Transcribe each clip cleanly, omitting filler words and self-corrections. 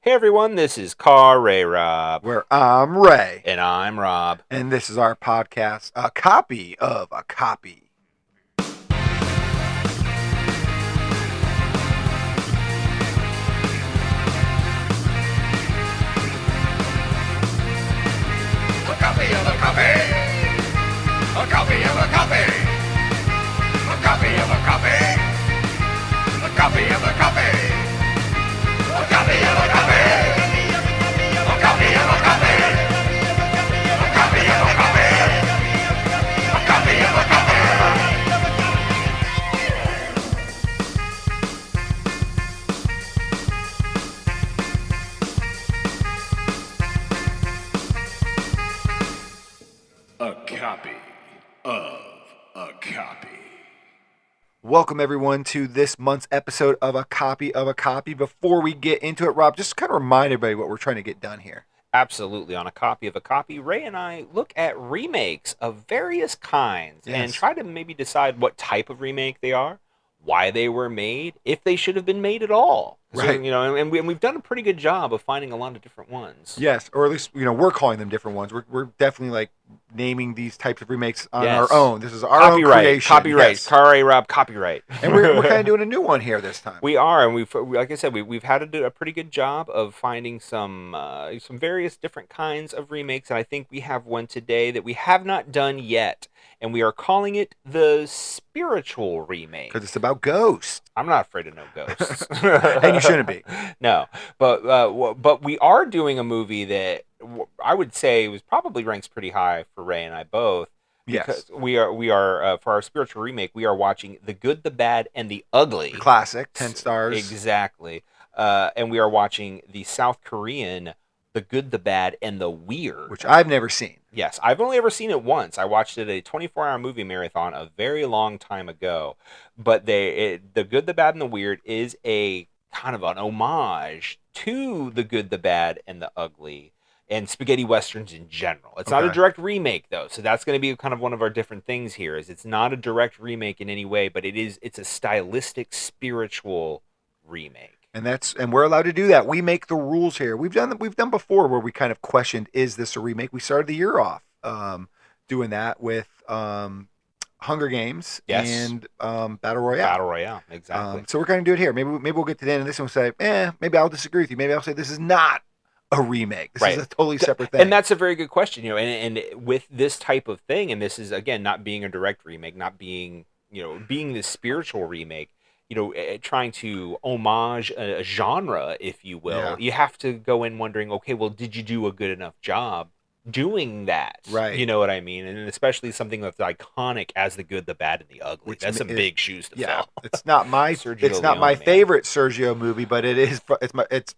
Hey everyone, this is Car Ray Rob. Where I'm Ray. And I'm Rob. And this is our podcast, A Copy of a Copy. A copy of a copy. A copy of a copy. A copy of a copy. A copy of a copy. A copy of a copy. A copy of a copy. A copy of a copy. A copy of a copy. A copy of a copy. Welcome, everyone, to this month's episode of A Copy of a Copy. Before we get into it, Rob, just kind of remind everybody what we're trying to get done here. Absolutely. On A Copy of a Copy, Ray and I look at remakes of various kinds and Yes. try to maybe decide what type of remake they are, why they were made, if they should have been made at all. Right. So, and we've done a pretty good job of finding a lot of different ones. Yes, or at least, we're calling them different ones. We're definitely, naming these types of remakes on Yes. our own. This is our own creation. Copyright. Yes. Car Ray Rob, copyright. And we're kind of doing a new one here this time. We are, and like I said, we've had a pretty good job of finding some various different kinds of remakes, and I think we have one today that we have not done yet, and we are calling it the spiritual remake. Because it's about ghosts. I'm not afraid of no ghosts, And you shouldn't be. No, but we are doing a movie that I would say was probably ranks pretty high for Ray and I both. Yes. Because we are for our spiritual remake, we are watching The Good, the Bad, and the Ugly. The classic, 10 stars. Exactly. And we are watching the South Korean The Good, the Bad, and the Weird. Which I've never seen. Yes, I've only ever seen it once. I watched it at a 24-hour movie marathon a very long time ago. But The Good, the Bad, and the Weird is a kind of an homage to The Good, the Bad, and the Ugly and spaghetti westerns in general. It's not a Okay. direct remake, though, so that's going to be kind of one of our different things here. Is it's not a direct remake in any way, but it's a stylistic, spiritual remake. And we're allowed to do that. We make the rules here. We've done before where we kind of questioned, is this a remake? We started the year off doing that with Hunger Games. Yes. And Battle Royale. Battle Royale, exactly. So we're going to do it here. Maybe we'll get to the end of this and we'll say, maybe I'll disagree with you. Maybe I'll say this is not a remake. This Right. is a totally separate thing. And that's a very good question, and with this type of thing, and this is again not being a direct remake, not being being this spiritual remake, trying to homage a genre, if you will. Yeah. You have to go in wondering, okay, well, did you do a good enough job doing that? Right. You know what I mean? And especially something that's iconic as The Good, the Bad, and the Ugly. That's some big shoes to yeah. fill. It's not my Sergio it's not my Leone, man. favorite Sergio movie, but it's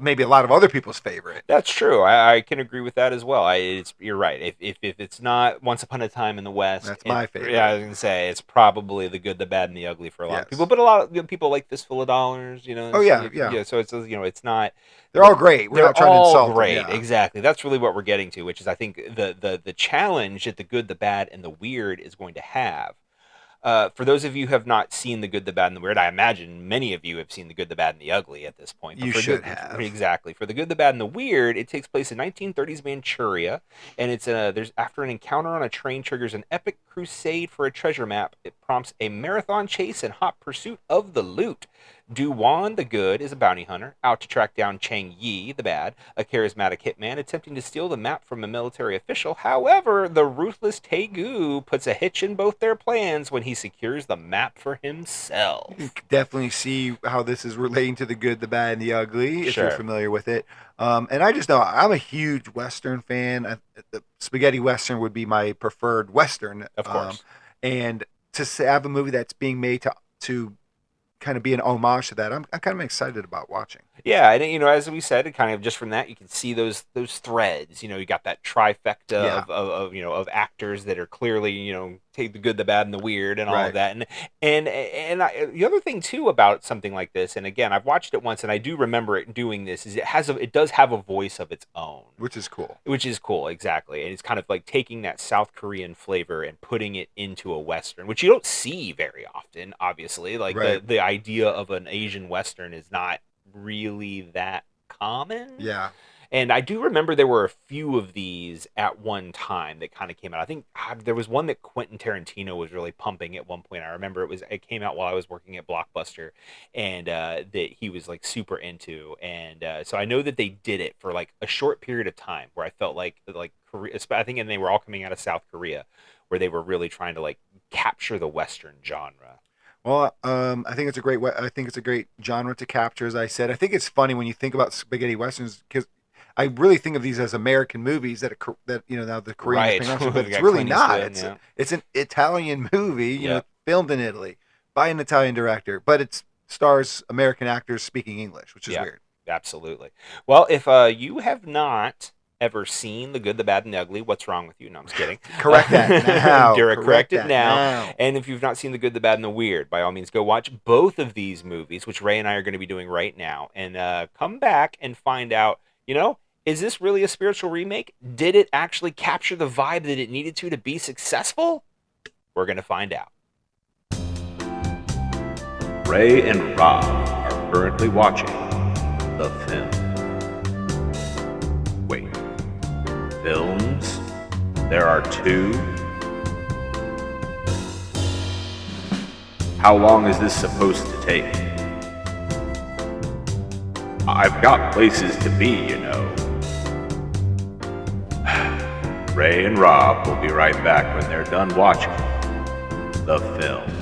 maybe a lot of other people's favorite. That's true. I can agree with that as well. You're right. If it's not Once Upon a Time in the West, That's my favorite. Yeah, I was gonna say it's probably The Good, the Bad, and the Ugly for a lot Yes. of people. But a lot of people like Fistful of Dollars. Oh, yeah. So it's not. They're all great. We're They're not trying to all insult them, great. yeah. Exactly. That's really what we're getting to, which is I think the challenge that The Good, the Bad, and the Weird is going to have. For those of you who have not seen The Good, the Bad, and the Weird, I imagine many of you have seen The Good, the Bad, and the Ugly at this point. But You for should good- have. Exactly. For The Good, the Bad, and the Weird, it takes place in 1930s Manchuria, and there's after an encounter on a train triggers an epic crusade for a treasure map. It prompts a marathon chase and hot pursuit of the loot. Du-Wan, the good, is a bounty hunter, out to track down Chang Yi, the bad, a charismatic hitman attempting to steal the map from a military official. However, the ruthless Taegu puts a hitch in both their plans when he secures the map for himself. You can definitely see how this is relating to The Good, the Bad, and the Ugly, if you're Sure. familiar with it. And I just know I'm a huge Western fan. The spaghetti Western would be my preferred Western. Of course. And to have a movie that's being made to kind of be an homage to that, I'm kind of excited about watching. Yeah, and as we said, it kind of just from that you can see those threads. You got that trifecta Yeah. of actors that are clearly take the good, the bad, and the weird, and all Right. of that. The other thing too about something like this, and again, I've watched it once, and I do remember it doing this, is it does have a voice of its own, Which is cool. which is cool, exactly. And it's kind of like taking that South Korean flavor and putting it into a Western, which you don't see very often, obviously. Like Right. the idea of an Asian Western is not really that common. Yeah. And I do remember there were a few of these at one time that kind of came out. I think there was one that Quentin Tarantino was really pumping at one point. I remember it came out while I was working at Blockbuster, and that he was like super into. And so I know that they did it for like a short period of time where I felt like Korea, I think, and they were all coming out of South Korea, where they were really trying to like capture the Western genre. Well, I think it's a great. I think it's a great genre to capture. As I said, I think it's funny when you think about spaghetti westerns because I really think of these as American movies that now the Korean Right. is paying off, but We it's got really Clint not. Eastwood, yeah. It's an Italian movie, Yep. filmed in Italy by an Italian director, but it stars American actors speaking English, which is Yeah. weird. Absolutely. Well, if you have not ever seen The Good, the Bad, and the Ugly, what's wrong with you? No, I'm just kidding. Correct that now. Correct it that now. And if you've not seen The Good, the Bad, and the Weird, by all means, go watch both of these movies, which Ray and I are going to be doing right now, and come back and find out, is this really a spiritual remake? Did it actually capture the vibe that it needed to be successful? We're going to find out. Ray and Rob are currently watching the film. Wait, films? There are two? How long is this supposed to take? I've got places to be. Ray and Rob will be right back when they're done watching the films.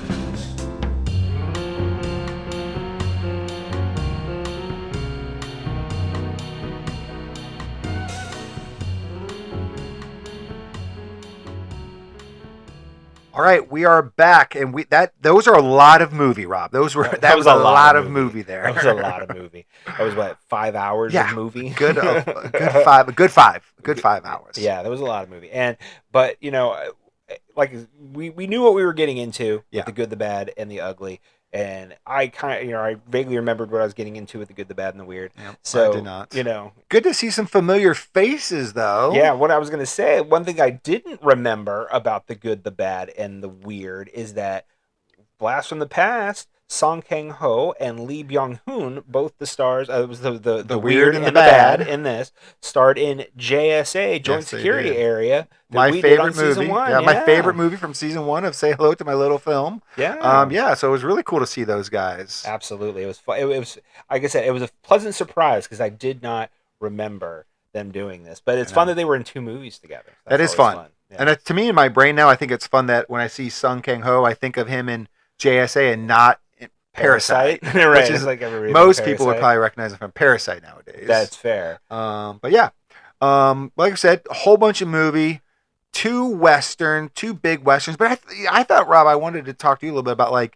All right, we are back, and those are a lot of movie, Rob. That was a lot of movie there. That was a lot of movie. That was what, 5 hours of movie? Good 5 hours. Yeah, that was a lot of movie. But like we knew what we were getting into with The Good, the Bad, and the Ugly. And I kind of, I vaguely remembered what I was getting into with The Good, the Bad, and the Weird. Yep, so I did not. Good to see some familiar faces, though. Yeah, what I was going to say, one thing I didn't remember about The Good, the Bad, and the Weird is that, blast from the past, Song Kang-ho and Lee Byung-hun, both the stars, it was the weird and the bad in this, starred in JSA, Joint Security Area. My favorite movie. Season 1. Yeah, my favorite movie from season 1 of Say Hello to My Little Film. Yeah. So it was really cool to see those guys. Absolutely. It was fun. It was, like I said, it was a pleasant surprise because I did not remember them doing this. But it's fun that they were in 2 movies together. That is fun. Yeah. And to me, in my brain now, I think it's fun that when I see Sung Kang-ho, I think of him in JSA and not in Parasite. Right. Which is like most people would probably recognize him from Parasite nowadays. That's fair. But yeah. Like I said, a whole bunch of movie. 2 big westerns. But I thought, Rob, I wanted to talk to you a little bit about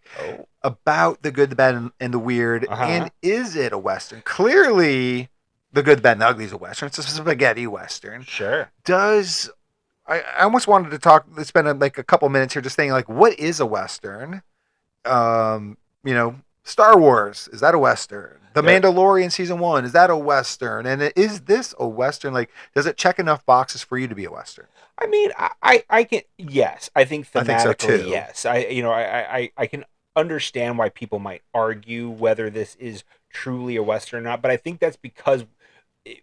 about The Good, the Bad, and the Weird. And is it a western? Clearly, The Good, the Bad, and the Ugly is a western. It's a spaghetti western. Sure. I almost wanted to spend a couple minutes here just saying, what is a western? Star Wars, is that a western? The Mandalorian season 1, is that a western? And is this a western? Does it check enough boxes for you to be a western? I mean, I can, yes. I think thematically, I think so too. Yes. I can understand why people might argue whether this is truly a western or not, but I think that's because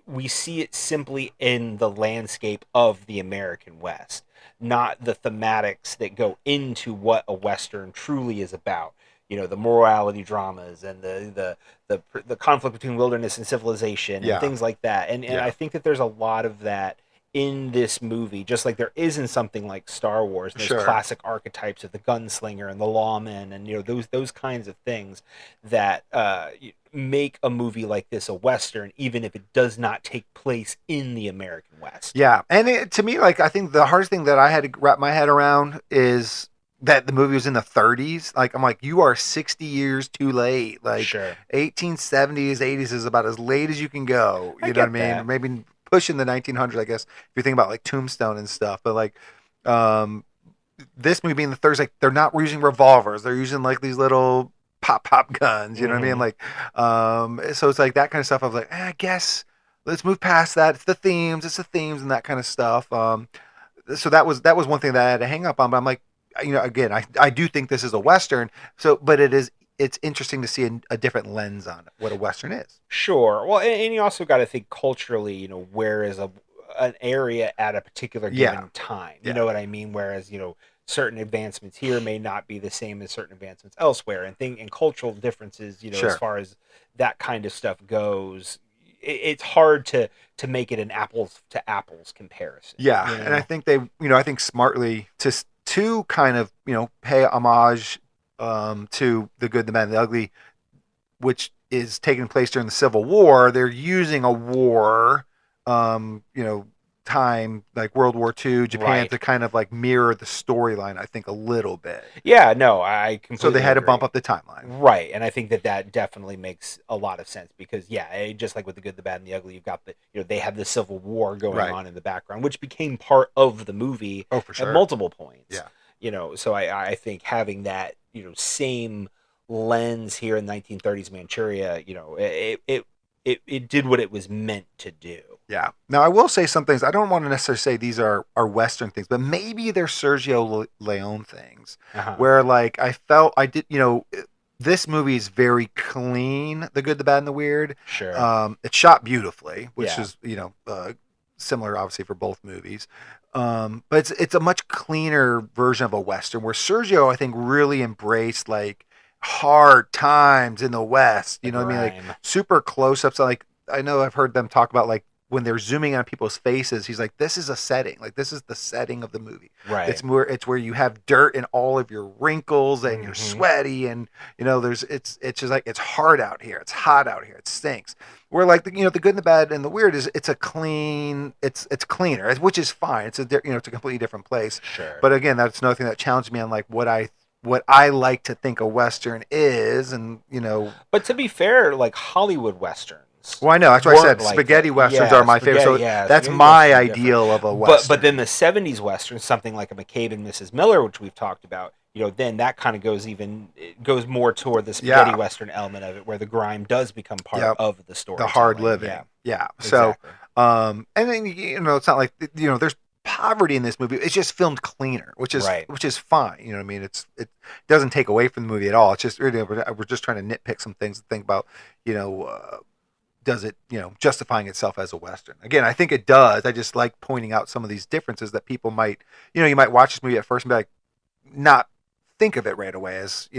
we see it simply in the landscape of the American West, not the thematics that go into what a western truly is about. The morality dramas and the conflict between wilderness and civilization and things like that. And I think that there's a lot of that in this movie, just like there is in something like Star Wars. And there's classic archetypes of the gunslinger and the lawman and those kinds of things that make a movie like this a western, even if it does not take place in the American West. Yeah, and to me, I think the hardest thing that I had to wrap my head around is that the movie was in the 30s. I'm like, you are 60 years too late. 1870s, 80s is about as late as you can go. You know what I mean? Or maybe pushing the 1900s, I guess, if you think about Tombstone and stuff. But this movie in the 30s, they're not using revolvers. They're using these little pop guns. You know what I mean? So it's that kind of stuff. I was I guess let's move past that. It's the themes and that kind of stuff. So that was one thing that I had to hang up on. But I'm again, I do think this is a western. But it is it's interesting to see a different lens on it, what a Western is. Sure. Well, and you also got to think culturally, where is an area at a particular given time. You know what I mean? Whereas, certain advancements here may not be the same as certain advancements elsewhere, and cultural differences, as far as that kind of stuff goes, it's hard to make it an apples to apples comparison. Yeah, and I think I think smartly to kind of pay homage to The Good, the Bad, and the Ugly, which is taking place during the Civil War. They're using a war, time like World War II, Japan, to kind of like mirror the storyline, I think, a little bit. Yeah, no, I completely So they had agree. to bump up the timeline. Right, and I think that definitely makes a lot of sense because, just like with The Good, the Bad, and the Ugly, you've got they have the Civil War going on in the background, which became part of the movie for sure. at multiple points. Yeah. So I think having that, same lens here in 1930s Manchuria, it did what it was meant to do. Yeah. Now, I will say some things. I don't want to necessarily say these are Western things, but maybe they're Sergio Leone things, where, like, this movie is very clean, The Good, the Bad, and the Weird. Sure. It's shot beautifully, which is, similar, obviously, for both movies. But it's a much cleaner version of a Western, where Sergio, I think, really embraced, like, hard times in the West. You know what I mean? Like, super close-ups. Like, I know I've heard them talk about, like, when they're zooming on people's faces, he's like, this is a setting. Like, this is the setting of the movie. Right. It's where you have dirt in all of your wrinkles and you're sweaty, and it's just like, it's hard out here. It's hot out here. It stinks. Where, like, the Good and the Bad and the Weird it's cleaner, which is fine. It's a completely different place. Sure. But again, that's another thing that challenged me on, like, what I like to think a Western is, and But to be fair, like, Hollywood Westerns. Well, I know. That's why I said spaghetti westerns are my favorite. So that's my ideal of a western. But then the 70s westerns, something like a McCabe and Mrs. Miller, which we've talked about, then that kind of goes more toward the spaghetti western element of it, where the grime does become part of the story. The hard living. Yeah. So, exactly. And then it's not like there's poverty in this movie. It's just filmed cleaner, which is fine. You know what I mean? It doesn't take away from the movie at all. It's just we're just trying to nitpick some things to think about. Does it, justifying itself as a Western? Again, I think it does. I just like pointing out some of these differences that people might, you might watch this movie at first and be like, not think of it right away as,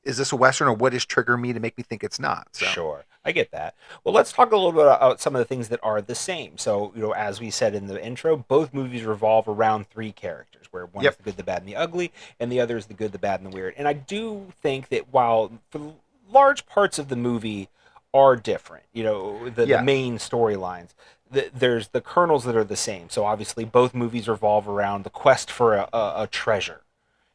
is this a Western, or what is triggering me to make me think it's not? So. Sure. I get that. Well, let's talk a little bit about some of the things that are the same. So, as we said in the intro, both movies revolve around three characters, where one is the good, the bad, and the ugly, and the other is the good, the bad, and the weird. And I do think that while for large parts of the movie are different, the main storylines, there's the kernels that are the same. So obviously both movies revolve around the quest for a treasure.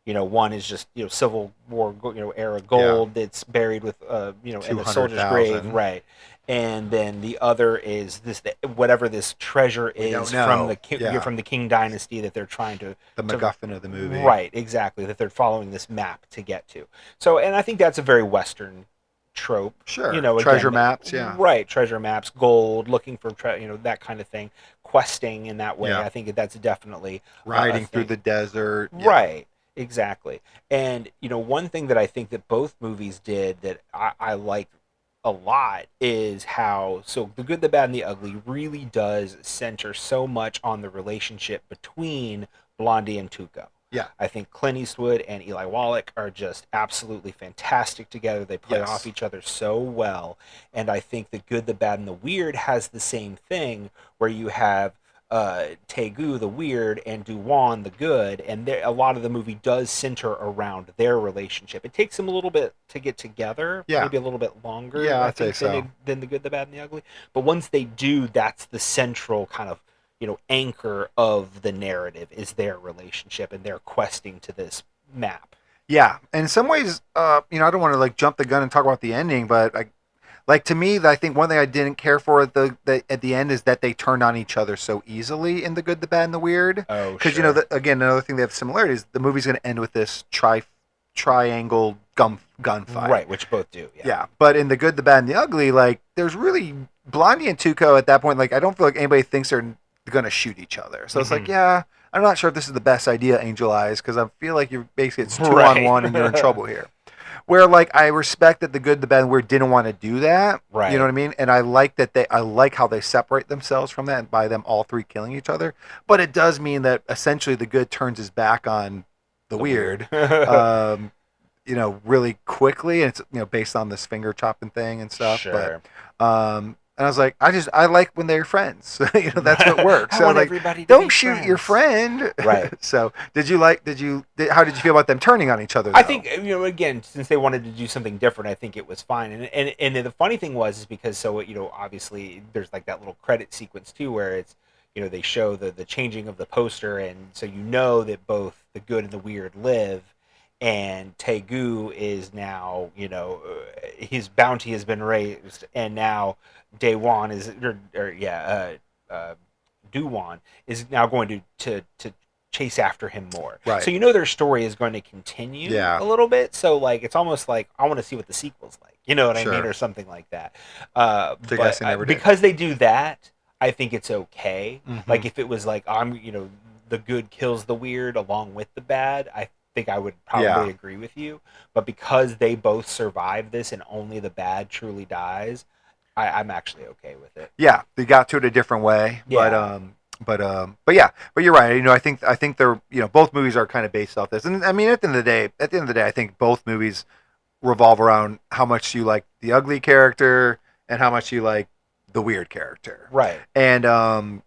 One is just Civil War era gold that's buried with in a soldier's grave, right? And then the other is whatever this treasure is from the King Dynasty that they're trying to MacGuffin of the movie, right? Exactly, that they're following this map to get to. So, and I think that's a very Western trope. Sure. Treasure maps, right? Treasure maps, gold, looking for that kind of thing, questing in that way. I think that's definitely riding through the desert, right? Exactly. And one thing that I think that both movies did that I like a lot is how The Good, the Bad, and the Ugly really does center so much on the relationship between Blondie and Tuco. Yeah. I think Clint Eastwood and Eli Wallach are just absolutely fantastic together. They play off each other so well. And I think The Good, the Bad, and the Weird has the same thing, where you have Tegu, the weird, and Duwan, the good. And a lot of the movie does center around their relationship. It takes them a little bit to get together, maybe a little bit longer, I think, than The Good, the Bad, and the Ugly. But once they do, that's the central kind of anchor of the narrative, is their relationship and their questing to this map. Yeah, and in some ways, I don't want to like jump the gun and talk about the ending, but like to me, I think one thing I didn't care for at the end is that they turned on each other so easily in The Good, the Bad, and the Weird. Oh, because again, another thing they have similarities. The movie's going to end with this triangle gunfight, right? Which both do. Yeah, but in The Good, the Bad, and the Ugly, like there's really Blondie and Tuco at that point. Like I don't feel like anybody thinks they're going to shoot each other. So it's like, I'm not sure if this is the best idea, Angel Eyes, because I feel like it's 2-on-1 and you're in trouble here. where like I respect that the good, the bad, and the weird didn't want to do that. Right. You know what I mean? And I like I like how they separate themselves from that and by them all three killing each other. But it does mean that essentially the good turns his back on the weird. Really quickly, and it's based on this finger chopping thing and stuff. Sure. But and I was like, I like when they're friends. That's what works. I want like, everybody to don't be shoot friends. your friend. Right. So how did you feel about them turning on each other? Though? I think again, since they wanted to do something different, I think it was fine. And the funny thing is because obviously there's like that little credit sequence too, where it's they show the changing of the poster, and so that both the good and the weird live. And Taegu is now, his bounty has been raised, and now Daewon is, Duwon is now going to chase after him more. Right. So their story is going to continue a little bit. So like it's almost like I want to see what the sequel's like. You know what I mean, or something like that. Because they do that, I think it's okay. Mm-hmm. Like if it was like the good kills the weird along with the bad, I think I would probably agree with you. But because they both survive this and only the bad truly dies, I'm actually okay with it. Yeah, they got to it a different way. Yeah. But you're right. I think they're both movies are kind of based off this. And I mean at the end of the day, I think both movies revolve around how much you like the ugly character and how much you like the weird character. Right. And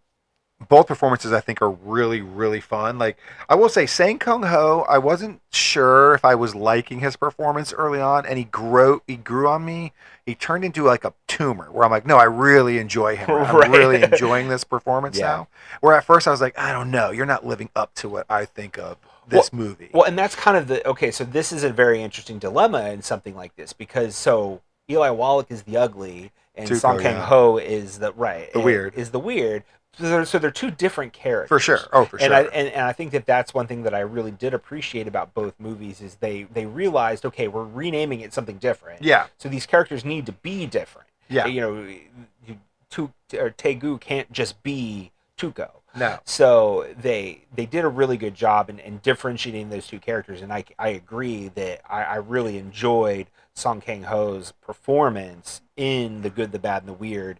both performances I think are really, really fun. Like I will say Sang Kung Ho, I wasn't sure if I was liking his performance early on, and he grew on me. He turned into like a tumor where I'm like, no, I really enjoy him. I'm really enjoying this performance now. Where at first I was like, I don't know, you're not living up to what I think of this movie. Well, and that's kind of so this is a very interesting dilemma in something like this, because so Eli Wallach is the ugly and Sang Kang Ho is the weird. Is the weird. So they're two different characters. For sure. Oh, for sure. And I think that's one thing that I really did appreciate about both movies is they realized, okay, we're renaming it something different. Yeah. So these characters need to be different. Yeah. Taegu can't just be Tuco. No. So they did a really good job in differentiating those two characters, and I agree that I really enjoyed Song Kang Ho's performance in The Good, the Bad, and the Weird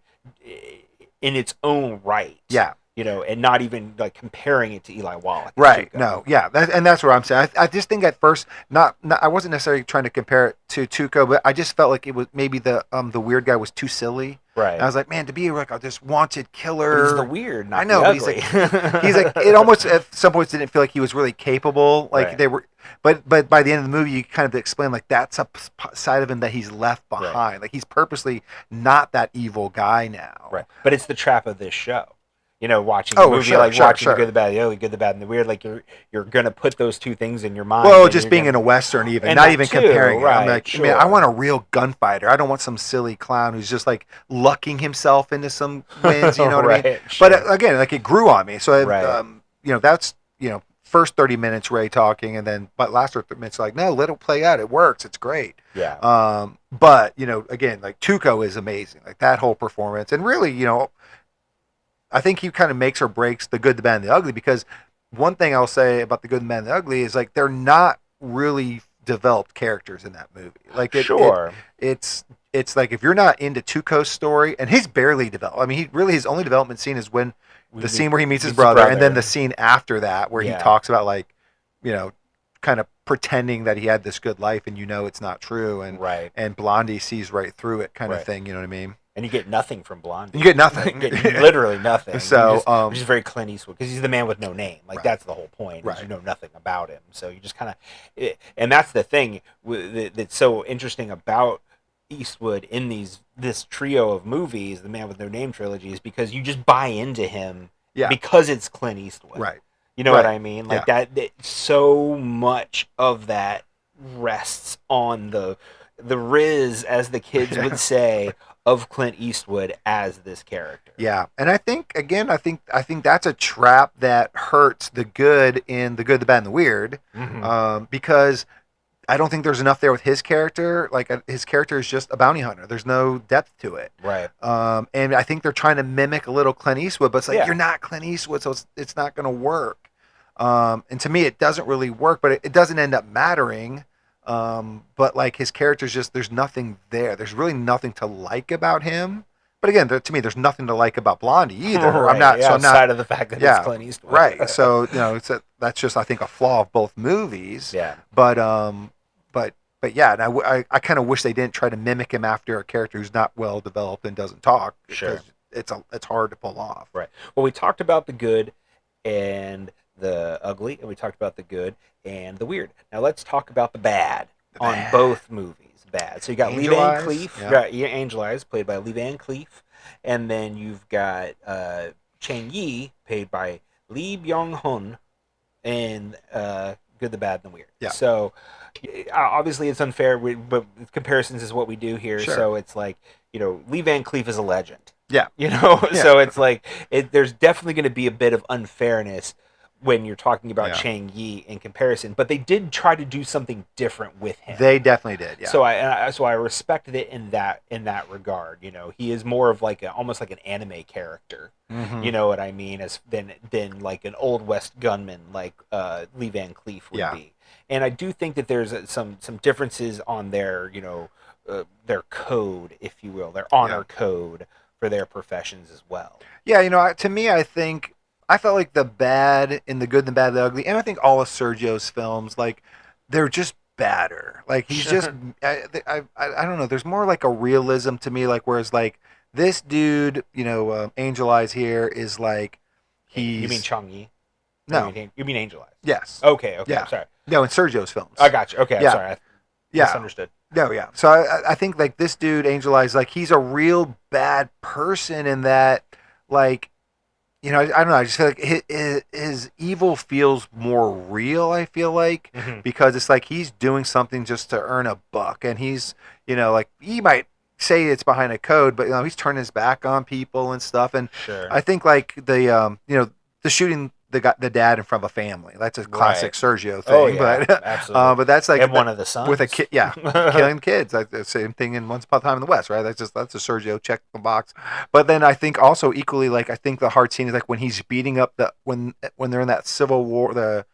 in its own right. Yeah. And not even like comparing it to Eli Wallach. Right. No. Yeah. That's what I'm saying. I just think at first, not I wasn't necessarily trying to compare it to Tuco, but I just felt like it was maybe the weird guy was too silly. Right. And I was like, man, to be like this wanted killer. But he's the weird, not I know. The but ugly. he's like it almost at some points didn't feel like he was really capable. Like they were, but by the end of the movie, you kind of explain like that's a side of him that he's left behind. Right. Like he's purposely not that evil guy now. Right. But it's the trap of this show. Watching a movie watching The Good, the Bad, the Ugly, Good, the Bad, and the Weird, like you're gonna put those two things in your mind. Well, just being in a Western, even not even comparing. Right, I'm like, man, I want a real gunfighter. I don't want some silly clown who's just like lucking himself into some wins. You know what I mean? Sure. But again, like it grew on me. So that's first 30 minutes Ray talking, and then last 30 minutes like, no, let it play out. It works. It's great. Yeah. But again, like Tuco is amazing. Like that whole performance, and really, I think he kind of makes or breaks The Good, the Bad, and the Ugly, because one thing I'll say about The Good, the Bad, and the Ugly is like they're not really developed characters in that movie. Like it's like if you're not into Tuco's story, and he's barely developed. I mean, his only development scene is when the scene where he meets his brother, and then the scene after that where he talks about like, kind of pretending that he had this good life, and it's not true, and Blondie sees right through it, kind of thing. You know what I mean? And you get nothing from Blondie. You get nothing. You get literally nothing. So, which is very Clint Eastwood, because he's the man with no name. Like that's the whole point. Right. You know nothing about him, so you just kind of, and that's the thing that's so interesting about Eastwood in this trio of movies, the Man with No Name trilogy, is because you just buy into him because it's Clint Eastwood. Right. You know what I mean? Like that so much of that rests on the Riz, as the kids would say, of Clint Eastwood as this character. Yeah. And I think that's a trap that hurts the good in The Good, the Bad, and the Weird. Mm-hmm. Because I don't think there's enough there with his character. Like his character is just a bounty hunter. There's no depth to it. Right. And I think they're trying to mimic a little Clint Eastwood, but it's like, you're not Clint Eastwood, so it's not going to work. And to me, it doesn't really work, but it doesn't end up mattering. But like his character's just there's nothing there. There's really nothing to like about him. But again, to me, there's nothing to like about Blondie either. Right, I'm not. yeah, So I'm not. outside of the fact that it's Clint Eastwood. Right. So that's just I think a flaw of both movies. Yeah. But yeah, and I kind of wish they didn't try to mimic him after a character who's not well developed and doesn't talk. Sure. It's hard to pull off. Right. Well, we talked about the good and the ugly, and we talked about the good and the weird. Now let's talk about the bad on both movies. Bad. So you got Lee Van Cleef, Angel Eyes, played by Lee Van Cleef, and then you've got Chang Yi, played by Lee Byung-hun, and Good, the Bad, and the Weird. Yeah. So obviously it's unfair, but comparisons is what we do here. Sure. So it's like, Lee Van Cleef is a legend. Yeah. So it's like there's definitely going to be a bit of unfairness when you're talking about Chang Yi in comparison, but they did try to do something different with him. They definitely did. Yeah. So I respected it in that regard. He is more of like almost like an anime character. Mm-hmm. You know what I mean? Than like an old West gunman like Lee Van Cleef would be. And I do think that there's some differences on their their code, if you will, their honor code for their professions as well. Yeah, to me, I felt like the bad in the good, the bad, the ugly, and I think all of Sergio's films, like they're just badder. Like he's just, I don't know. There's more like a realism to me. Like whereas like this dude, Angel Eyes here is like he's. You mean Chang Yi? No, you mean Angel Eyes? Yes. Okay. Yeah. I'm sorry. No, in Sergio's films. I got you. Okay. I'm sorry. I misunderstood. No, yeah. So I think like this dude, Angel Eyes, like he's a real bad person in that, like, I don't know. I just feel like his evil feels more real. I feel like because it's like he's doing something just to earn a buck, and he's, like he might say it's behind a code, but he's turning his back on people and stuff. And I think like the the shooting the dad in front of a family. That's a classic Sergio thing. Oh, yeah, but absolutely. But that's like and one of the sons with a kid. Yeah, killing kids. Like the same thing in Once Upon a Time in the West, right? That's a Sergio check the box. But then I think also equally like I think the hard scene is like when he's beating up when they're in that civil war the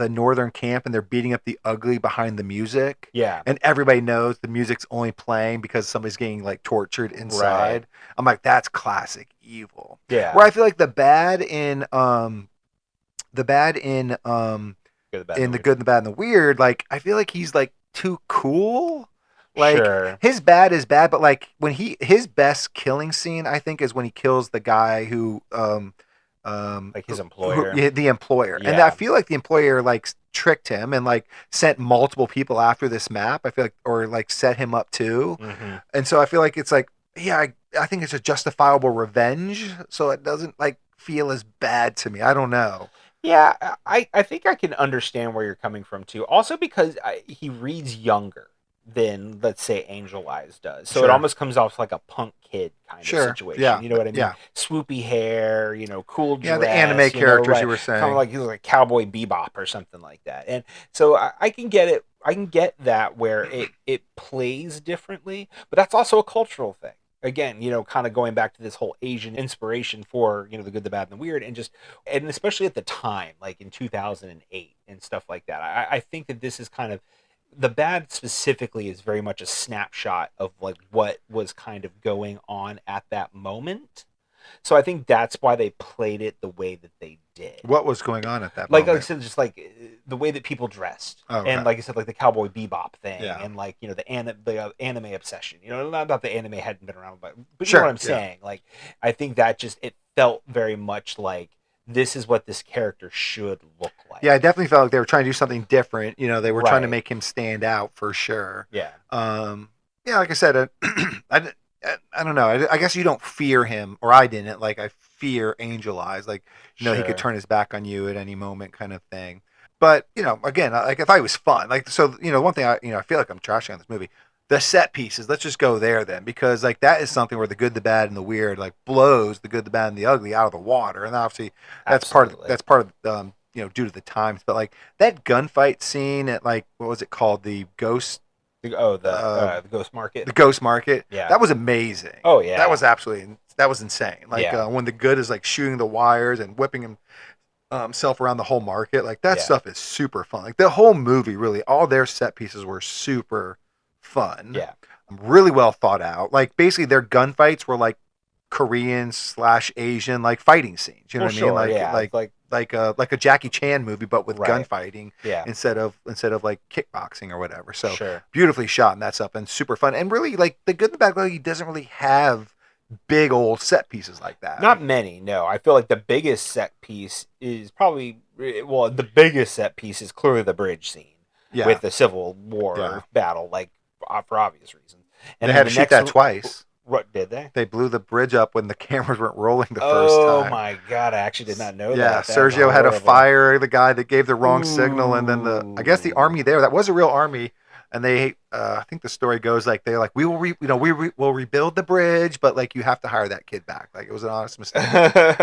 northern camp and they're beating up the ugly behind the music. Yeah. And everybody knows the music's only playing because somebody's getting like tortured inside. Right. I'm like, that's classic evil. Yeah. Where I feel like the bad in the good, the bad, and the weird, like I feel like he's like too cool. Like his bad is bad, but like when his best killing scene, I think, is when he kills the guy who like his employer. The employer. Yeah. And I feel like the employer like tricked him and like sent multiple people after this map. I feel like or like set him up too. Mm-hmm. And so I feel like it's like I think it's a justifiable revenge, so it doesn't like feel as bad to me. I don't know. Yeah, I think I can understand where you're coming from too. Also because he reads younger than, let's say, Angel Eyes does. So it almost comes off like a punk kid kind of situation. Yeah. You know what I mean? Yeah. Swoopy hair, cool dress. Yeah, the anime characters you were saying. Kind of like he's like Cowboy Bebop or something like that. And so I can get it. I can get that where it plays differently, but that's also a cultural thing. Again, kind of going back to this whole Asian inspiration for, the good, the bad, and the weird, and especially at the time, like in 2008 and stuff like that. I think that this is kind of, the bad specifically is very much a snapshot of like what was kind of going on at that moment. So I think that's why they played it the way that they did. What was going on at that moment? Like I said, just like the way that people dressed, and like I said, like the Cowboy Bebop thing, and like the anime obsession. Not the anime hadn't been around, but you know what I'm saying. Like I think that just it felt very much like this is what this character should look like. Yeah, I definitely felt like they were trying to do something different. They were trying to make him stand out for sure. Yeah. Yeah, like I said, I don't know. I guess you don't fear him, or I didn't. Like I fear Angel Eyes. Like he could turn his back on you at any moment, kind of thing. But again, like I thought it was fun. Like so, one thing I feel like I'm trashing on this movie. The set pieces. Let's just go there then, because like that is something where the good, the bad, and the weird like blows the good, the bad, and the ugly out of the water. And obviously that's part of due to the times. But like that gunfight scene at like what was it called, the Ghost. The Ghost Market. The Ghost Market. Yeah. That was amazing. Oh, yeah. That was insane. Like when the good is like shooting the wires and whipping him self around the whole market. Like that stuff is super fun. Like the whole movie, really, all their set pieces were super fun. Yeah. Really well thought out. Like basically their gunfights were like Korean / Asian like fighting scenes. You know what I mean? Like a Jackie Chan movie, but with gunfighting instead of like kickboxing or whatever. So beautifully shot and that's up and super fun. And really like The Good, the Bad, the Ugly doesn't really have big old set pieces like that. Not many, no. I feel like the biggest set piece is probably the biggest set piece is clearly the bridge scene with the Civil War battle, like for obvious reasons. And they had to shoot that twice. What did they? They blew the bridge up when the cameras weren't rolling the first time. Oh my god! I actually did not know that. Yeah, Sergio had to fire the guy that gave the wrong signal, and then I guess the army there, that was a real army, and they I think the story goes like they're like we will we'll rebuild the bridge, but like you have to hire that kid back. Like it was an honest mistake.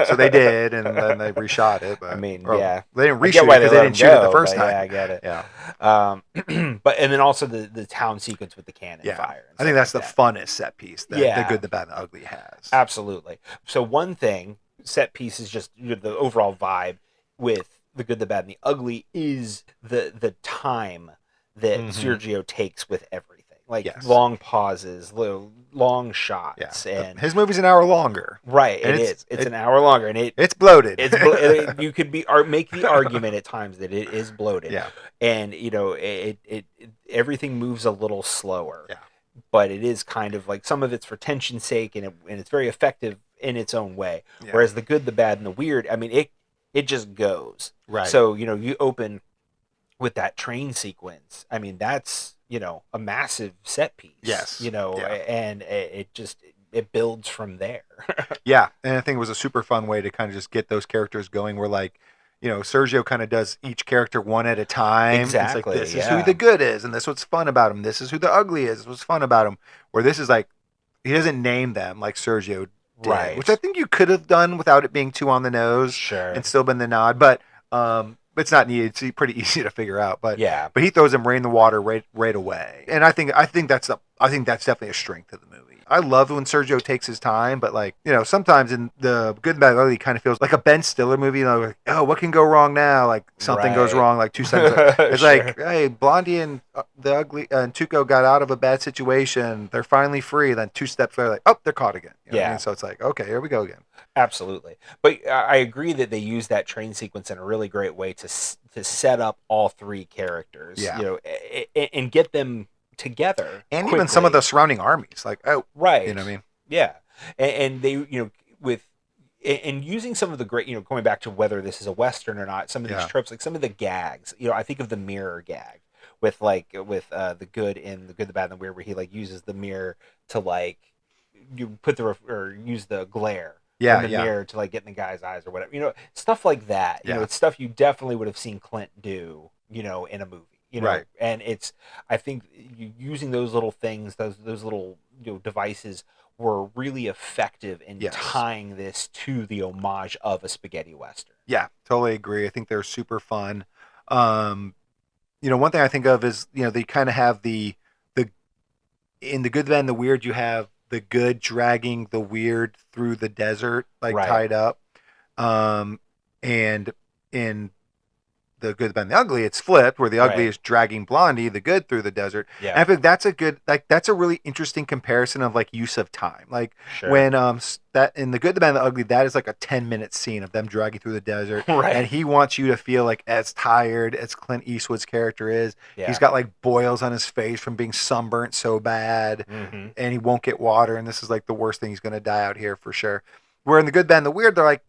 So they did, and then they reshot it. But I mean, they didn't reshoot it because they didn't shoot it the first time. Yeah, I get it. Yeah. But and then also the town sequence with the cannon fire. I think that's the funnest set piece that The Good, the Bad, and the Ugly has. Absolutely. So one thing, set piece is just the overall vibe with The Good, the Bad, and the Ugly is the time that Sergio takes with everything. Like long pauses, long shots. Yeah. And his movie's an hour longer. Right, and it's an hour longer, and it's bloated. You could make the argument at times that it is bloated. Yeah. And it everything moves a little slower. Yeah. But it is kind of like some of it's for tension's sake, and it's very effective in its own way. Yeah. Whereas The Good, the Bad, and the Weird, I mean, it just goes. Right. So you open with that train sequence. I mean, that's a massive set piece. Yes. And it builds from there. Yeah, and I think it was a super fun way to kind of just get those characters going. Where like, Sergio kind of does each character one at a time. Exactly. It's like, this is who the good is, and this is what's fun about him. This is who the ugly is. This is what's fun about him. Where this is like, he doesn't name them like Sergio did, right? Which I think you could have done without it being too on the nose, and still been the nod. But it's not needed. It's pretty easy to figure out. But he throws them right in the water right away. And I think that's definitely a strength of the movie. I love when Sergio takes his time, but like, sometimes in The Good, Bad, Ugly kind of feels like a Ben Stiller movie. Like, oh, what can go wrong now? Like something goes wrong like 2 seconds. It's like, hey, Blondie and the Ugly and Tuco got out of a bad situation. They're finally free. Then 2 steps later, like, oh, they're caught again. You know what I mean? So it's like, okay, here we go again. Absolutely. But I agree that they use that train sequence in a really great way to set up all 3 characters, and get them together. And quickly. Even some of the surrounding armies, like, oh, right. You know what I mean? Yeah. And they, and using some of the great, going back to whether this is a Western or not, some of these tropes, like some of the gags, I think of the mirror gag with The Good and The Good, the Bad, and the Weird, where he like uses the mirror to like, use the glare. In the mirror to like get in the guy's eyes or whatever, stuff like that. It's stuff you definitely would have seen Clint do, in a movie, right. And I think using those little things, those little devices were really effective in tying this to the homage of a spaghetti western. Yeah, totally agree. I think they're super fun. One thing I think of is, they kind of have in The Good, the Bad, and the Weird, you have the good dragging the weird through the desert, like tied up. And in The Good, the Bad, and the Ugly, it's flipped, where the ugly is dragging Blondie, the good, through the desert. Yeah. And I think that's a really interesting comparison of like use of time. Like when that in The Good, the Bad, and the Ugly, that is like a 10-minute scene of them dragging through the desert. Right. And he wants you to feel like as tired as Clint Eastwood's character is. Yeah. He's got like boils on his face from being sunburnt so bad, and he won't get water, and this is like the worst thing, he's gonna die out here for sure. Where in The Good, Bad, and the Weird, they're like,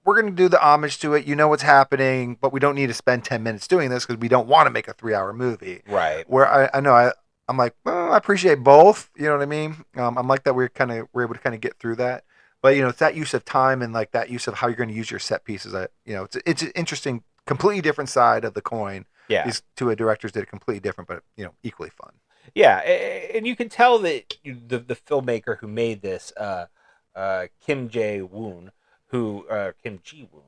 we're going to do the homage to it. What's happening, but we don't need to spend 10 minutes doing this because we don't want to make a 3-hour movie. Right. Where I know I'm like, well, I appreciate both. You know what I mean? I'm like that we're able to kind of get through that. But, it's that use of time and like that use of how you're going to use your set pieces that, it's an interesting, completely different side of the coin. Yeah. These 2 directors did it completely different, but, equally fun. Yeah. And you can tell that the filmmaker who made this, Kim Ji-woon, Kim Ji-woon,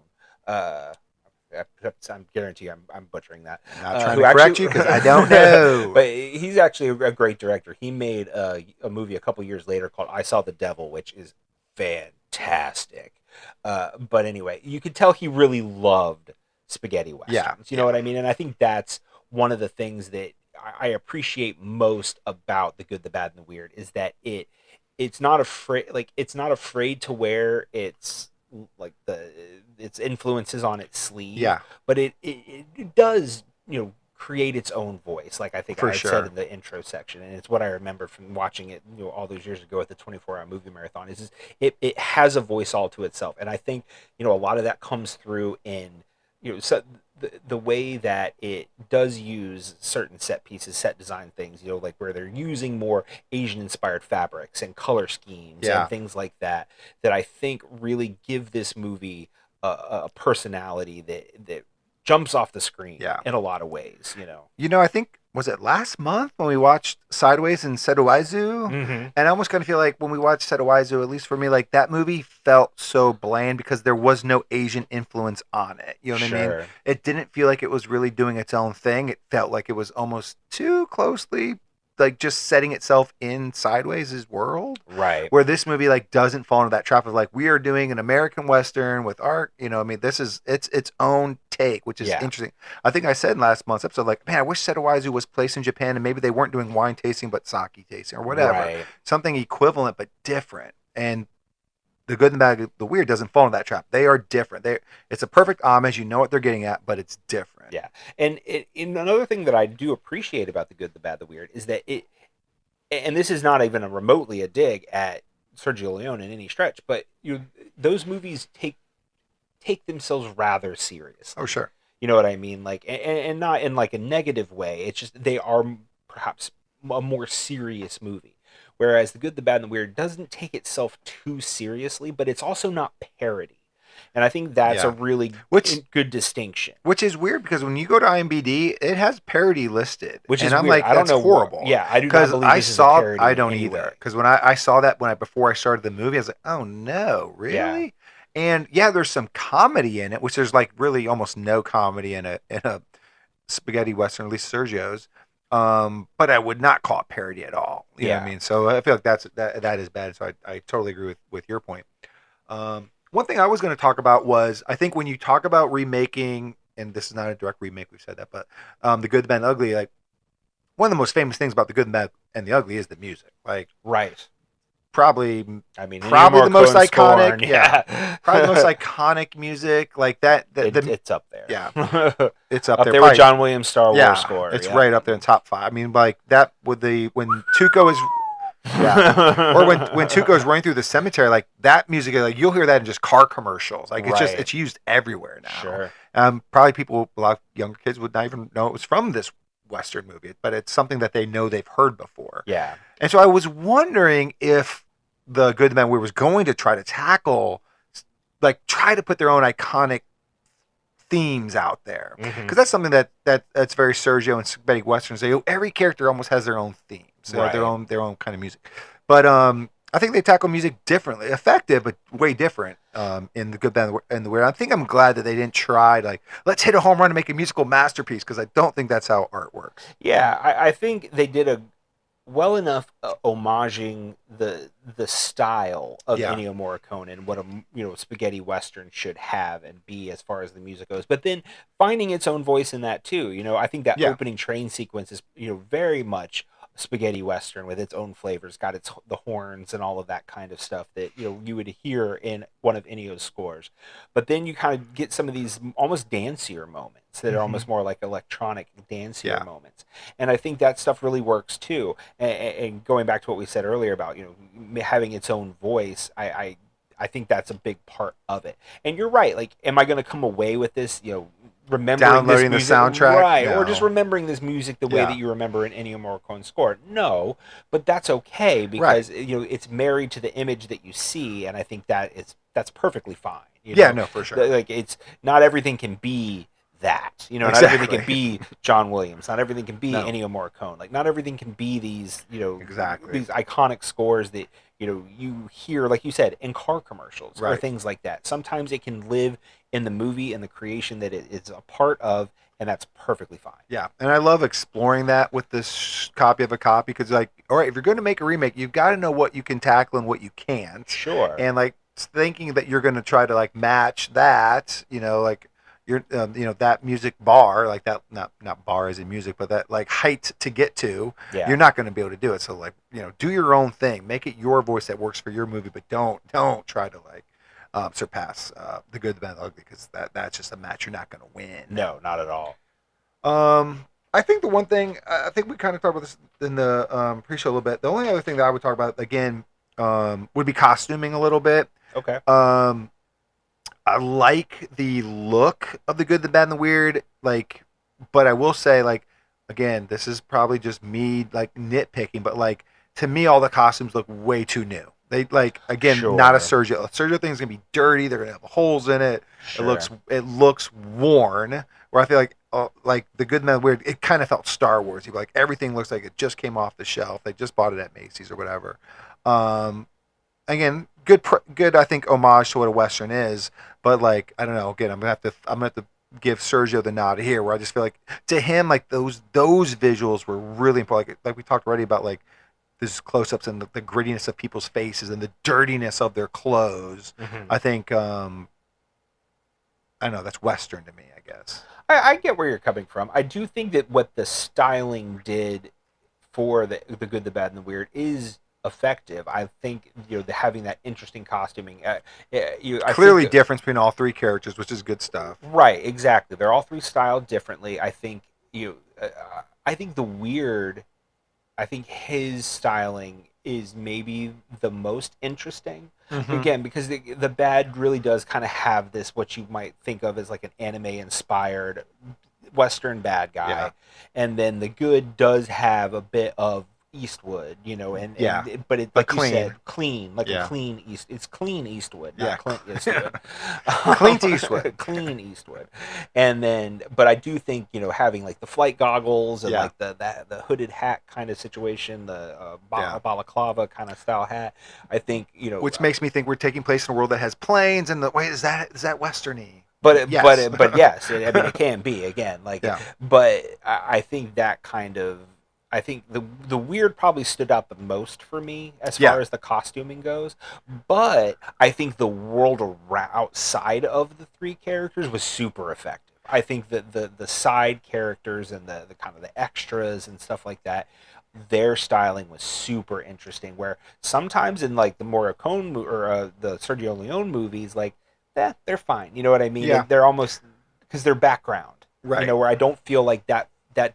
I'm guarantee I'm butchering that. Not trying to correct you because I don't know. But he's actually a great director. He made a movie a couple years later called I Saw the Devil, which is fantastic. But anyway, you could tell he really loved spaghetti westerns. Yeah, You know what I mean? And I think that's one of the things that I appreciate most about The Good, the Bad, and the Weird is that it's not afraid to wear its like its influences on its sleeve. Yeah. But it does, create its own voice, like I think I said in the intro section, and it's what I remember from watching it, all those years ago at the 24-hour movie marathon. Is it has a voice all to itself, and I think a lot of that comes through in so the way that it does use certain set pieces, set design things, like where they're using more Asian inspired fabrics and color schemes and things like that I think really give this movie a personality that jumps off the screen in a lot of ways. I think, was it last month when we watched Sideways and Setowaizu? Mm-hmm. And I almost kind of feel like when we watched Setowaizu, at least for me, like that movie felt so bland because there was no Asian influence on it. You know what I mean? It didn't feel like it was really doing its own thing. It felt like it was almost too closely like just setting itself in Sideways' world. Right. Where this movie like doesn't fall into that trap of like, we are doing an American Western with art, this is its own take, which is interesting. I think I said in last month's episode, like, man, I wish Setowaizu was placed in Japan and maybe they weren't doing wine tasting but sake tasting or whatever. Right. Something equivalent but different. And The Good and Bad, the Weird doesn't fall into that trap. They are different. It's a perfect homage. You know what they're getting at, but it's different. Yeah. And another thing that I do appreciate about The Good, the Bad, the Weird is that and this is not even remotely a dig at Sergio Leone in any stretch, but those movies take themselves rather seriously. Oh, sure. You know what I mean? Like, and not in like a negative way. It's just they are perhaps a more serious movie. Whereas The Good, the Bad, and the Weird doesn't take itself too seriously, but it's also not parody. And I think that's a really good distinction. Which is weird because when you go to IMDb, it has parody listed. Which is I'm weird. like, I don't know. horrible. I do not believe this is a parody. I don't anyway. either. Because when I saw that before I started the movie, I was like, oh no, really? Yeah. And there's some comedy in it, which there's like really almost no comedy in a spaghetti western, at least Sergio's. But I would not call it parody at all. You know what I mean? So I feel like that is bad. So I totally agree with your point. One thing I was going to talk about was, I think when you talk about remaking, and this is not a direct remake, we've said that, but The Good, the Bad, and the Ugly, like one of the most famous things about The Good, the Bad, and the Ugly is the music. Like, right. Probably the most iconic, probably the most iconic music like that. It's up there. Yeah, it's up there with John Williams' Star Wars score. It's right up there in top 5. I mean, like that with when Tuco is. Yeah, or when Tuco's running through the cemetery, like that music, like you'll hear that in just car commercials. Like it's used everywhere now. Sure. Probably a lot of younger kids would not even know it was from this Western movie, but it's something that they know they've heard before. Yeah. And so I was wondering if The Good, the Bad, and the Weird was going to try to tackle, like try to put their own iconic themes out there, because that's something that's very Sergio and spaghetti westerns. Every character almost has their own theme. So their own kind of music. But I think they tackle music differently. Effective, but way different in The Good, Bad, and the Weird. I think I'm glad that they didn't try like, let's hit a home run and make a musical masterpiece, because I don't think that's how art works. Yeah, I think they did a well enough homaging the style of Ennio Morricone and what a spaghetti western should have and be as far as the music goes, but then finding its own voice in that too. I think that opening train sequence is very much spaghetti western with its own flavors, got the horns and all of that kind of stuff that you would hear in one of Ennio's scores. But then you kind of get some of these almost dancier moments that are almost more like electronic dancier moments, and I think that stuff really works too. And going back to what we said earlier about having its own voice, I think that's a big part of it. And you're right. Like, am I going to come away with this remembering downloading this music, the soundtrack, right? No. Or just remembering this music the way that you remember an Ennio Morricone score? No, but that's okay, because it's married to the image that you see, and I think that's perfectly fine. No, for sure. Like, it's not everything can be that. Not everything can be John Williams. Not everything can be Ennio Morricone. Like, not everything can be these these iconic scores that you hear, like you said, in car commercials or things like that. Sometimes it can live in the movie and the creation that it is a part of, and that's perfectly fine. Yeah, and I love exploring that with this copy of a copy, because, like, all right, if you're going to make a remake, you've got to know what you can tackle and what you can't. Sure. And, like, thinking that you're going to try to like match that, like you're, that music bar, like that, not bar as in music, but that like height to get to, you're not going to be able to do it. So like, do your own thing, make it your voice that works for your movie, but don't try to like surpass the good, the bad, the ugly, because that's just a match you're not going to win. No, not at all. I think the one thing, I think we kind of talked about this in the pre-show a little bit. The only other thing that I would talk about again would be costuming a little bit. Okay. I like the look of the good, the bad, and the weird. Like, but I will say, like, again, this is probably just me like nitpicking, but like to me, all the costumes look way too new. They like again, not a Sergio. A Sergio thing's gonna be dirty. They're gonna have holes in it. Sure. It looks worn. Where I feel like the good, and the weird, it kind of felt Star Wars. You like everything looks like it just came off the shelf. They just bought it at Macy's or whatever. Again, good. I think homage to what a Western is, but like I don't know. Again, I'm gonna have to give Sergio the nod here, where I just feel like to him, like those visuals were really important. Like we talked already about like these close-ups and the grittiness of people's faces and the dirtiness of their clothes. Mm-hmm. I think I don't know. That's Western to me, I guess. I get where you're coming from. I do think that what the styling did for the good, the bad, and the weird is effective. I think having that interesting costuming. Clearly difference between all three characters, which is good stuff. Right, exactly. They're all three styled differently. I think I think the weird. I think his styling is maybe the most interesting. Mm-hmm. Again, because the bad really does kind of have this, what you might think of as like an anime-inspired Western bad guy. And then the good does have a bit of Eastwood, but it, like clean. You said, clean, like a clean it's clean Eastwood, not Clint Eastwood. Clean Eastwood. Clean Eastwood. And then, but I do think, having like the flight goggles and like the hooded hat kind of situation, the balaclava kind of style hat, I think, which makes me think we're taking place in a world that has planes and is that Westerny? But yes, I mean, it can be again, like, but I think that kind of, I think the weird probably stood out the most for me as far as the costuming goes, but I think the world outside of the three characters was super effective. I think that the side characters and the kind of the extras and stuff like that, their styling was super interesting. Where sometimes in like the Morricone or the Sergio Leone movies, like they're fine. You know what I mean? Yeah. They're almost because they're background. Right. Where I don't feel like that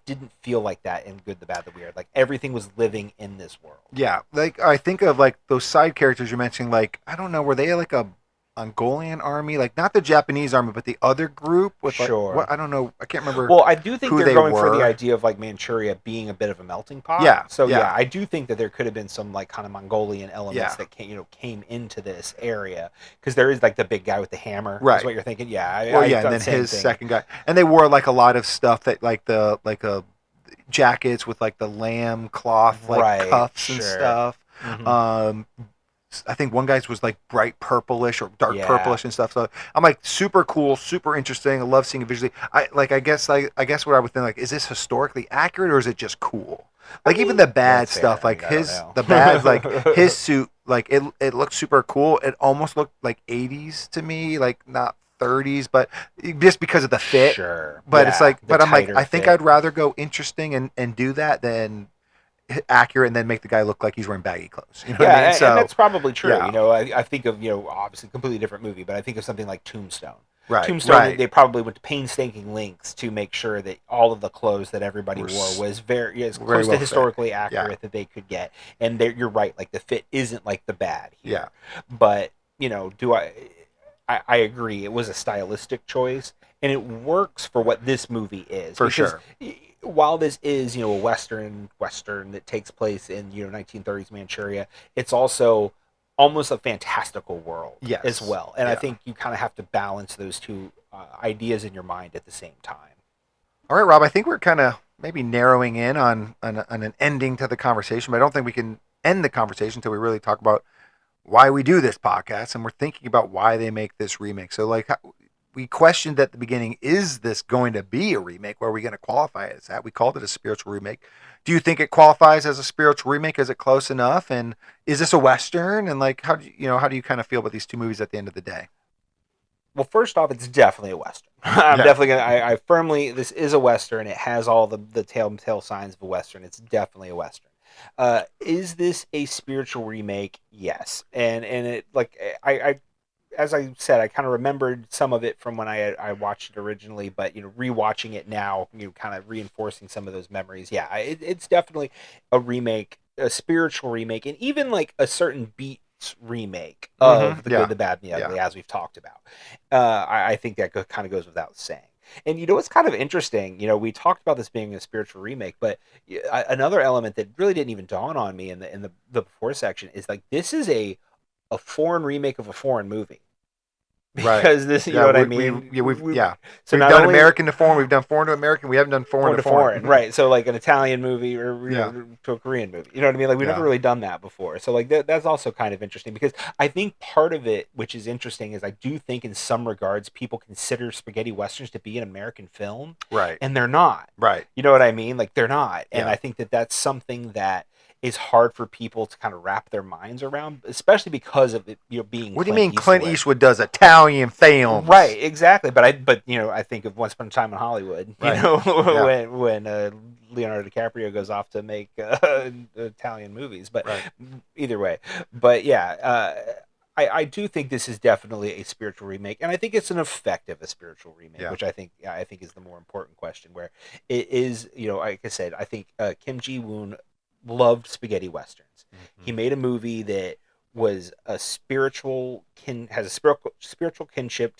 didn't feel like that in Good, the Bad, the Weird. Like everything was living in this world. Yeah, like I think of like those side characters you're mentioning. Like I don't know, were they like a Mongolian army? Like not the Japanese army, but the other group with like, what, I don't know. I can't remember. Well, I do think they're going for the idea of like Manchuria being a bit of a melting pot. Yeah. So I do think that there could have been some like kind of Mongolian elements that came into this area, because there is like the big guy with the hammer. Right. Is what you're thinking. Yeah. And then his second guy, and they wore like a lot of stuff that like jackets with like the lamb cloth like cuffs and stuff. Mm-hmm. I think one guy's was like bright purplish or dark purplish and stuff. So I'm like super cool, super interesting. I love seeing it visually. I guess what I would think, like, is this historically accurate or is it just cool? Like even the bad stuff, like the bad, like his suit, like it looked super cool. It almost looked like 80s to me, like not 30s, but just because of the fit. Sure. But it's like, but I'm like, I think I'd rather go interesting and do that than accurate and then make the guy look like he's wearing baggy clothes. You know what I mean? And that's probably true. Yeah. I think of, obviously completely different movie, but I think of something like Tombstone. Right. Tombstone, they probably went to painstaking lengths to make sure that all of the clothes that everybody wore was as close to historically accurate that they could get. And you're right, like the fit isn't like the bad here. Yeah. But, I agree. It was a stylistic choice, and it works for what this movie is. For sure. While this is, a Western that takes place in, 1930s Manchuria, it's also almost a fantastical world as well. And I think you kind of have to balance those two ideas in your mind at the same time. All right, Rob, I think we're kind of maybe narrowing in on an ending to the conversation, but I don't think we can end the conversation until we really talk about why we do this podcast, and we're thinking about why they make this remake. So, like, we questioned at the beginning, is this going to be a remake? Or are we going to qualify it as that? We called it a spiritual remake. Do you think it qualifies as a spiritual remake? Is it close enough? And is this a Western? And like, how do you kind of feel about these two movies at the end of the day? Well, first off, it's definitely a Western. I'm definitely going to, I firmly, this is a Western. It has all the telltale signs of a Western. It's definitely a Western. Is this a spiritual remake? Yes. And it, like, I as I said, I kind of remembered some of it from when I watched it originally, but, rewatching it now, kind of reinforcing some of those memories. Yeah, it's definitely a remake, a spiritual remake, and even like a certain beat remake of The Good, the Bad, and the Ugly, as we've talked about. I think that kind of goes without saying. And what's kind of interesting, we talked about this being a spiritual remake, but another element that really didn't even dawn on me in the before section is like this is a foreign remake of a foreign movie. Because this, you know what I mean? We've done American to foreign, we've done foreign to American, we haven't done foreign to foreign. Right. So like an Italian movie or to a Korean movie. You know what I mean? Like we've never really done that before. So like that's also kind of interesting because I think part of it, which is interesting, is I do think in some regards people consider spaghetti westerns to be an American film. Right. And they're not. Right. You know what I mean? Like they're not. And I think that that's something that is hard for people to kind of wrap their minds around, especially because of it being. What do you mean Clint Eastwood does Italian films? Right, exactly. But I think of Once Upon a Time in Hollywood. Right. When Leonardo DiCaprio goes off to make Italian movies. But either way, but I do think this is definitely a spiritual remake, and I think it's an effective spiritual remake, which I think is the more important question. Where it is, like I said, I think Kim Ji-woon loved spaghetti westerns. Mm-hmm. He made a movie that was a spiritual kinship to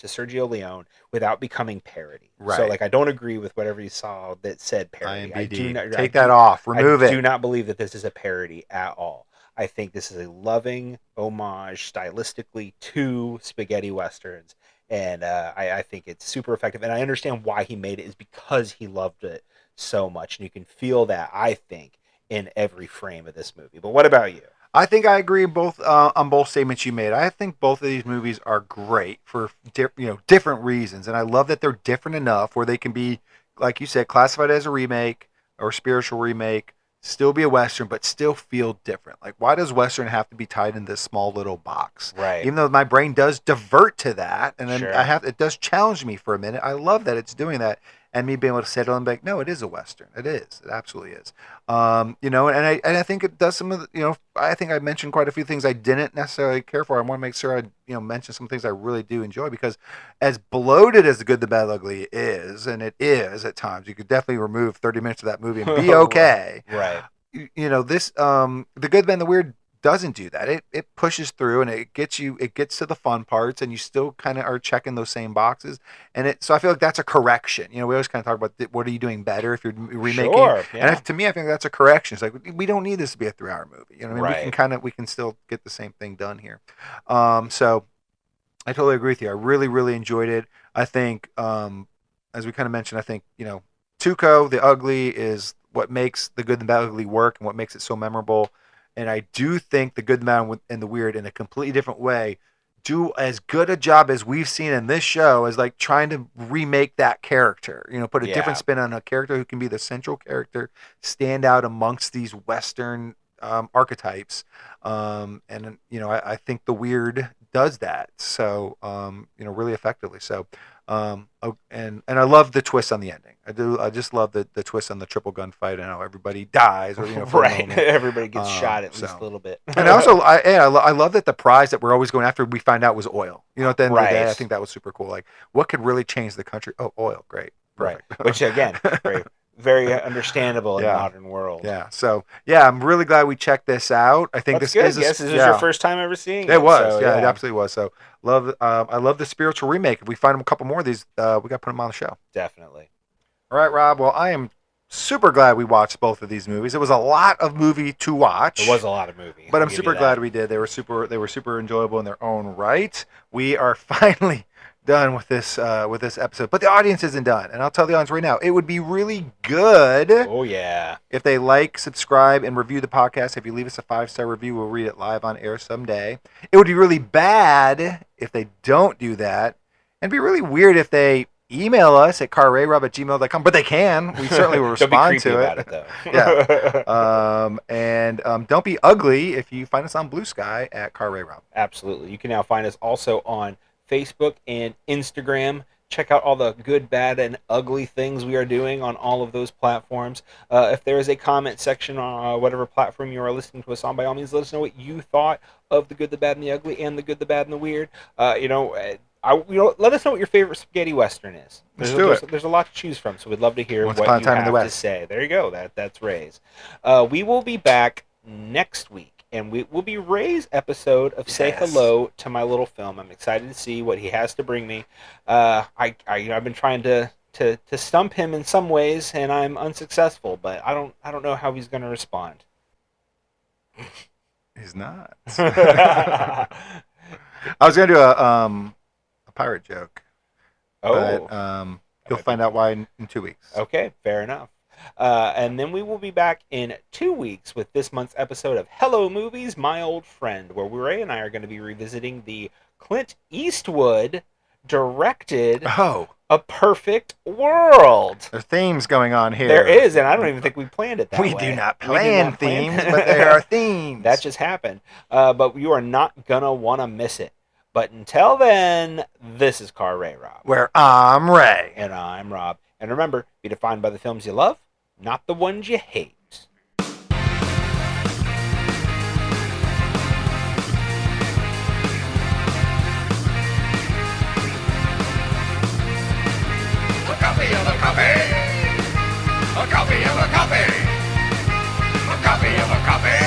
Sergio Leone without becoming parody. Right. So like I don't agree with whatever you saw that said parody. Take that off. Remove it. I do not believe that this is a parody at all. I think this is a loving homage stylistically to spaghetti westerns, and I think it's super effective. And I understand why he made it is because he loved it so much, and you can feel that, I think, in every frame of this movie. But what about you? I think I agree both on both statements you made. I think both of these movies are great for different reasons, and I love that they're different enough where they can be, like you said, classified as a remake or spiritual remake, still be a Western, but still feel different. Like, why does Western have to be tied in this small little box? Right. Even though my brain does divert to that, and then it does challenge me for a minute. I love that it's doing that. And me being able to settle and be like, no, it is a Western. It is. It absolutely is. And I think it does some of the, I think I mentioned quite a few things I didn't necessarily care for. I want to make sure I, mention some things I really do enjoy, because as bloated as The Good, the Bad, Ugly is, and it is at times, you could definitely remove 30 minutes of that movie and be okay. Right. This, The Good, the Bad, and the Weird doesn't do that. It pushes through and it gets to the fun parts, and you still kind of are checking those same boxes. And so I feel like that's a correction. We always kind of talk about what are you doing better if you're remaking. Sure, yeah. And to me, I think that's a correction. It's like we don't need this to be a 3-hour movie. You know what I mean? Right. We can still get the same thing done here. So I totally agree with you. I really, really enjoyed it. I think, as we kind of mentioned, I think Tuco the Ugly is what makes The Good, the Bad, Ugly work and what makes it so memorable. And I do think The Good, the Bad, and the Weird, in a completely different way, do as good a job as we've seen in this show as like trying to remake that character. Put a different spin on a character who can be the central character, stand out amongst these Western archetypes. I think The Weird does that. So, really effectively. So, and I love the twist on the ending. I do. I just love the twist on the triple gunfight and how everybody dies, or right. Everybody gets shot at least a little bit. And also, I love that the prize that we're always going after, we find out was oil. At the end of the day, I think that was super cool. Like, what could really change the country? Oh, oil, great, perfect. Right. Which again, very understandable in the modern world. Yeah. So I'm really glad we checked this out. I think That's this good. This was your first time ever seeing it. It was. So, it absolutely was. So I love the spiritual remake. If we find a couple more of these, we got to put them on the show. Definitely. All right, Rob. Well, I am super glad we watched both of these movies. It was a lot of movie to watch. It was a lot of movie. But I'm super glad we did. They were super enjoyable in their own right. We are finally done with this episode, but the audience isn't done, and I'll tell the audience right now, it would be really good if they like, subscribe, and review the podcast. If you leave us a 5-star review, we'll read it live on air someday. It would be really bad if they don't do that, it'd be really weird if they email us at carrayrob@gmail.com, but they can. We certainly will Don't be respond creepy to about it. it, though. Yeah. And don't be ugly if you find us on Blue Sky at carrayrob. Absolutely. You can now find us also on Facebook and Instagram. Check out all the good, bad, and ugly things we are doing on all of those platforms. If there is a comment section on whatever platform you are listening to us on, by all means, let us know what you thought of the good, the bad, and the ugly, and the good, the bad, and the weird. Let us know what your favorite spaghetti western is. There's a lot to choose from, so we'd love to hear what you have to say. There you go. That's Ray's. We will be back next week. And we will be Ray's episode of Say Hello to My Little Film. I'm excited to see what he has to bring me. I've been trying to stump him in some ways, and I'm unsuccessful. But I don't know how he's going to respond. He's not. I was going to do a pirate joke. Oh, but you'll find out why in 2 weeks. Okay, fair enough. And then we will be back in 2 weeks with this month's episode of Hello Movies, My Old Friend, where Ray and I are going to be revisiting the Clint Eastwood directed A Perfect World. There are themes going on here. There is, and I don't even think we planned it that way. We do not plan themes, but there are themes. That just happened. But you are not going to want to miss it. But until then, this is Car Ray Rob. Where I'm Ray. And I'm Rob. And remember, be defined by the films you love, not the ones you hate. A copy of a copy. A copy of a copy. A copy of a copy.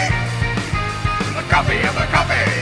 A copy of a copy.